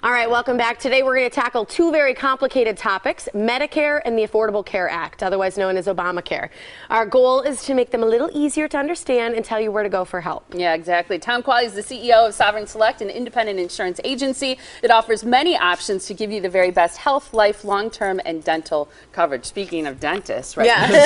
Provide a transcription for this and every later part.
All right, welcome back. Today we're going to tackle two very complicated topics, Medicare and the Affordable Care Act, otherwise known as Obamacare. Our goal is to make them a little easier to understand and tell you where to go for help. Yeah, exactly. Tom Qualley is the CEO of Sovereign Select, an independent insurance agency that offers many options to give you the very best health, life, long-term, and dental coverage. Speaking of dentists, right? Yeah.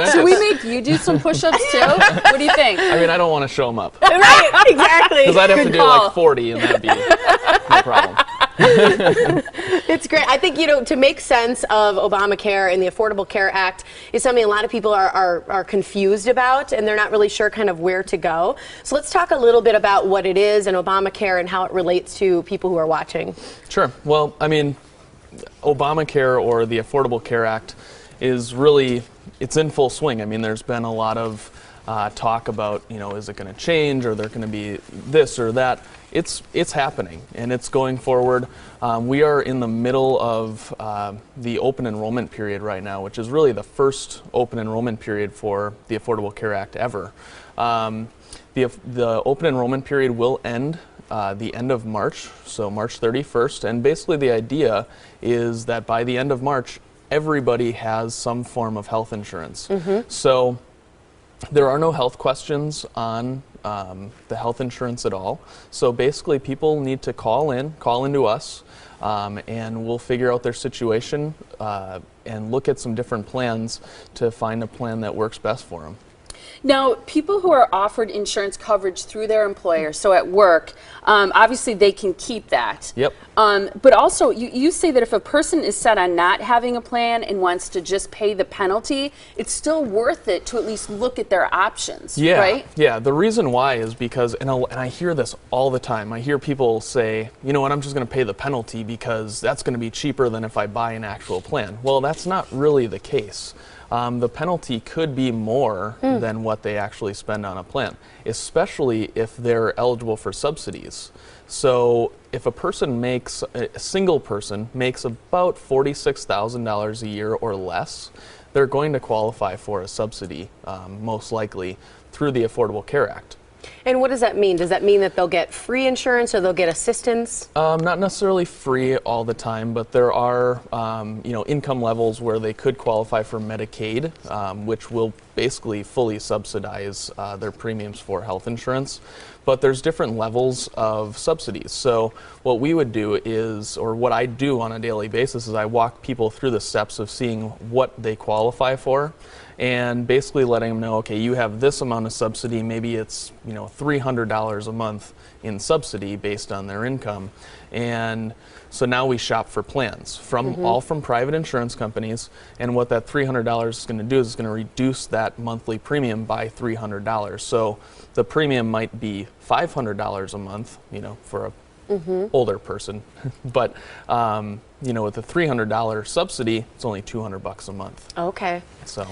Should we make you do some push-ups too? What do you think? I mean, I don't want to show them up. Right, exactly. Because I'd have to do like 40 and that'd be no problem. It's great. I think, to make sense of Obamacare and the Affordable Care Act is something a lot of people are confused about, and they're not really sure kind of where to go. So let's talk a little bit about what it is and Obamacare and how it relates to people who are watching. Sure. Well, I mean, Obamacare or the Affordable Care Act is really, it's in full swing. I mean, there's been a lot of talk about, is it going to change, or there going to be this or that. It's happening, and it's going forward. We are in the middle of the open enrollment period right now, which is really the first open enrollment period for the Affordable Care Act ever. The open enrollment period will end the end of March, so March 31st, and basically the idea is that by the end of March, everybody has some form of health insurance. Mm-hmm. So there are no health questions on the health insurance at all. So basically people need to call into us, and we'll figure out their situation and look at some different plans to find a plan that works best for them. Now, people who are offered insurance coverage through their employer, so at work, obviously they can keep that. Yep. But also, you say that if a person is set on not having a plan and wants to just pay the penalty, it's still worth it to at least look at their options, right? Yeah, the reason why is because, and I hear this all the time, I hear people say, you know what, I'm just going to pay the penalty because that's going to be cheaper than if I buy an actual plan. Well, that's not really the case. The penalty could be more than what they actually spend on a plan, especially if they're eligible for subsidies. So if a single person makes about $46,000 a year or less, they're going to qualify for a subsidy, most likely, through the Affordable Care Act. And what does that mean? Does that mean that they'll get free insurance or they'll get assistance? Not necessarily free all the time, but there are income levels where they could qualify for Medicaid, which will basically fully subsidize their premiums for health insurance. But there's different levels of subsidies. So what we would do is, or what I do on a daily basis, is I walk people through the steps of seeing what they qualify for, and basically letting them know, okay, you have this amount of subsidy, maybe it's $300 a month in subsidy based on their income. And so now we shop for plans all from private insurance companies, and what that $300 is going to do is it's going to reduce that monthly premium by $300. So the premium might be $500 a month, for a older person, but with a $300 subsidy, it's only $200 a month. Okay. So,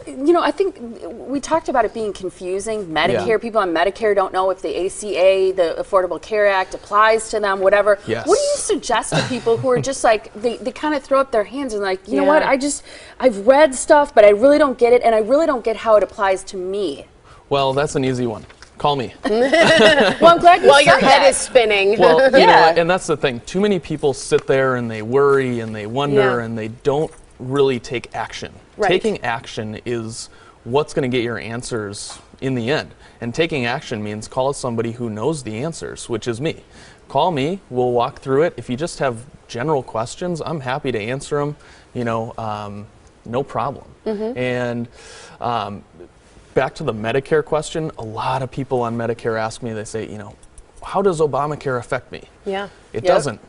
I think we talked about it being confusing. Medicare, people on Medicare don't know if the ACA, the Affordable Care Act, applies to them, whatever. Yes. What do you suggest to people who are just like, they kind of throw up their hands and like, you know what, I've read stuff, but I really don't get it, and I really don't get how it applies to me? Well, that's an easy one. Call me. Well, I'm glad you said your head that. is spinning. Well, and that's the thing. Too many people sit there and they worry and they wonder and they don't really take action. Right. Taking action is what's going to get your answers in the end. And taking action means call somebody who knows the answers, which is me. Call me. We'll walk through it. If you just have general questions, I'm happy to answer them. No problem. And back to the Medicare question, a lot of people on Medicare ask me, they say, how does Obamacare affect me? Yeah. It doesn't.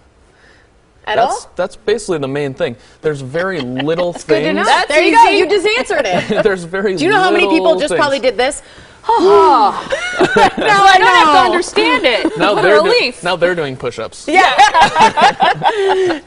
At all? That's basically the main thing. There's very little things. Good to know. There you go. You just answered it. There's very Do you know how many people just things. probably did this? Oh. Now I don't have to understand it. Now what a relief. Now they're doing push-ups. Yeah.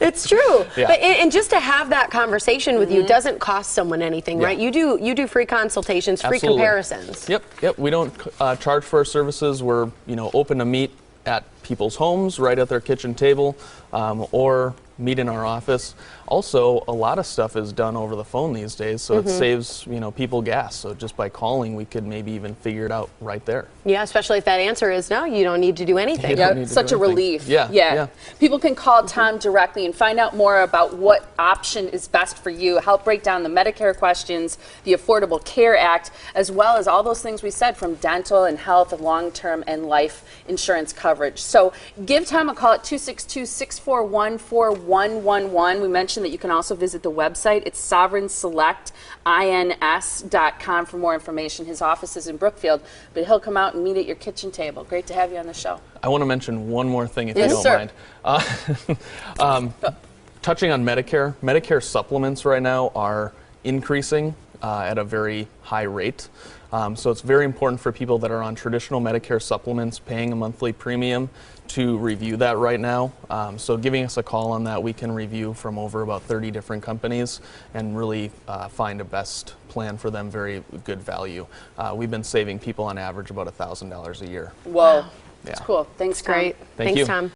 It's true. Yeah. But, and just to have that conversation with you doesn't cost someone anything, right? You do free consultations, free comparisons. Yep. We don't charge for our services. We're open to meet at people's homes, right at their kitchen table, or meet in our office. Also, a lot of stuff is done over the phone these days, so it saves people gas. So just by calling, we could maybe even figure it out right there. Yeah, especially if that answer is no, you don't need to do anything. Yeah, such a relief. Yeah. People can call Tom directly and find out more about what option is best for you, help break down the Medicare questions, the Affordable Care Act, as well as all those things we said from dental and health, long-term and life insurance coverage. So give Tom a call at 262-641-4111. We mentioned that you can also visit the website. It's sovereignselectins.com for more information. His office is in Brookfield, but he'll come out and meet at your kitchen table. Great to have you on the show. I want to mention one more thing, if Yes, you don't mind. Touching on Medicare, Medicare supplements right now are increasing at a very high rate. So it's very important for people that are on traditional Medicare supplements paying a monthly premium to review that right now. So giving us a call on that, we can review from over about 30 different companies and really find a best plan for them, very good value. We've been saving people on average about $1,000 a year. Whoa, Yeah. that's cool. Thanks, Tom. Great. Thank Thanks, you. Tom.